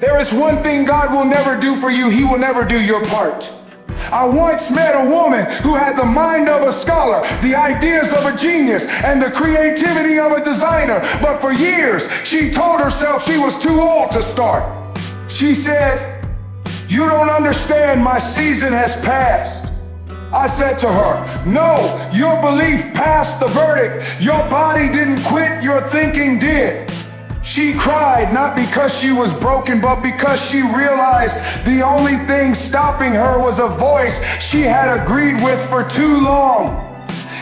There is one thing God will never do for you. He will never do your part. I once met a woman who had the mind of a scholar, the ideas of a genius, and the creativity of a designer. But for years, she told herself she was too old to start. She said, "You don't understand, my season has passed." I said to her, "No, your belief passed the verdict. Your body didn't quit, your thinking did." She cried not because she was broken, but because she realized the only thing stopping her was a voice she had agreed with for too long.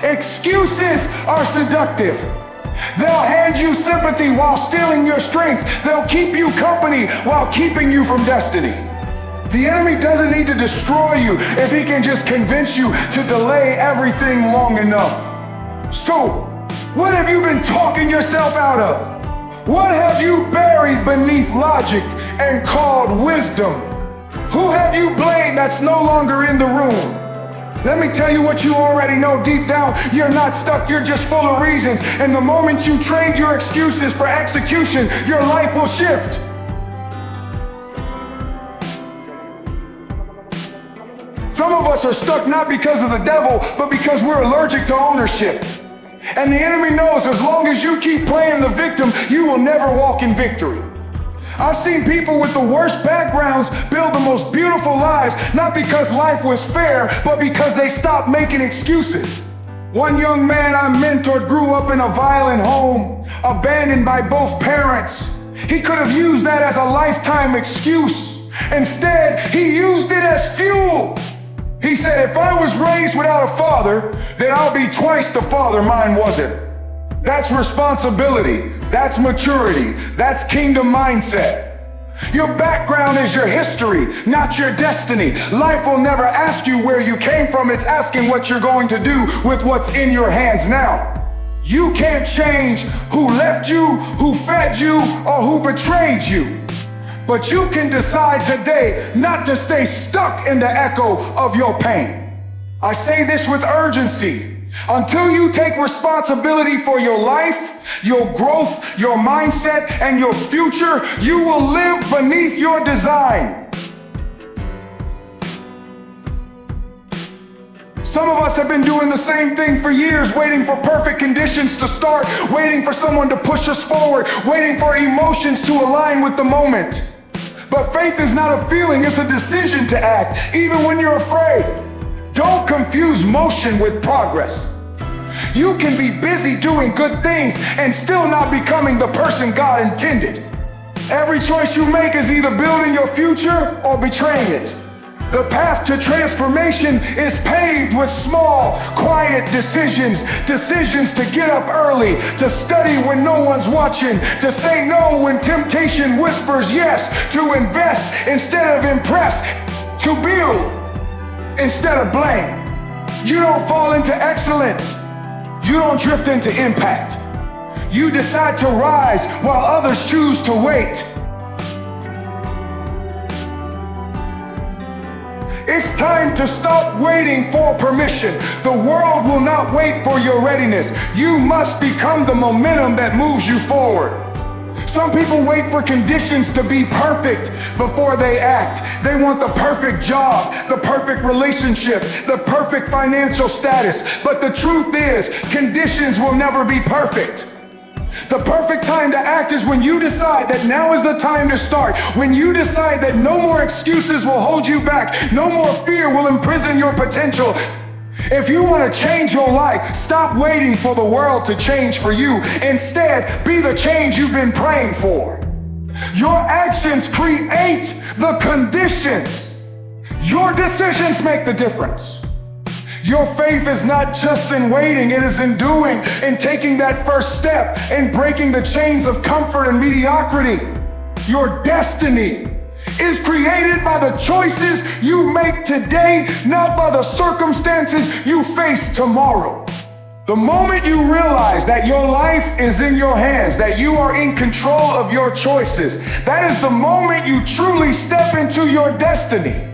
Excuses are seductive. They'll hand you sympathy while stealing your strength. They'll keep you company while keeping you from destiny. The enemy doesn't need to destroy you if he can just convince you to delay everything long enough. So, what have you been talking yourself out of? What have you buried beneath logic and called wisdom? Who have you blamed that's no longer in the room? Let me tell you what you already know deep down. You're not stuck, you're just full of reasons. And the moment you trade your excuses for execution, your life will shift. Some of us are stuck not because of the devil, but because we're allergic to ownership. And the enemy knows as long as you keep playing the victim, you will never walk in victory. I've seen people with the worst backgrounds build the most beautiful lives, not because life was fair, but because they stopped making excuses. One young man I mentored grew up in a violent home, abandoned by both parents. He could have used that as a lifetime excuse. Instead, he used it as fuel. He said, "If I was raised without a father, then I'll be twice the father mine wasn't." That's responsibility. That's maturity. That's kingdom mindset. Your background is your history, not your destiny. Life will never ask you where you came from. It's asking what you're going to do with what's in your hands now. You can't change who left you, who fed you, or who betrayed you. But you can decide today not to stay stuck in the echo of your pain. I say this with urgency. Until you take responsibility for your life, your growth, your mindset, and your future, you will live beneath your design. Some of us have been doing the same thing for years, waiting for perfect conditions to start, waiting for someone to push us forward, waiting for emotions to align with the moment. But faith is not a feeling, it's a decision to act, even when you're afraid. Don't confuse motion with progress. You can be busy doing good things and still not becoming the person God intended. Every choice you make is either building your future or betraying it. The path to transformation is paved with small, quiet decisions. Decisions to get up early, to study when no one's watching, to say no when temptation whispers yes, to invest instead of impress, to build instead of blame. You don't fall into excellence. You don't drift into impact. You decide to rise while others choose to wait. It's time to stop waiting for permission. The world will not wait for your readiness. You must become the momentum that moves you forward. Some people wait for conditions to be perfect before they act. They want the perfect job, the perfect relationship, the perfect financial status. But the truth is, conditions will never be perfect. The perfect time to act is when you decide that now is the time to start. When you decide that no more excuses will hold you back, no more fear will imprison your potential. If you want to change your life, stop waiting for the world to change for you. Instead, be the change you've been praying for. Your actions create the conditions. Your decisions make the difference. Your faith is not just in waiting, it is in doing, in taking that first step, in breaking the chains of comfort and mediocrity. Your destiny is created by the choices you make today, not by the circumstances you face tomorrow. The moment you realize that your life is in your hands, that you are in control of your choices, that is the moment you truly step into your destiny.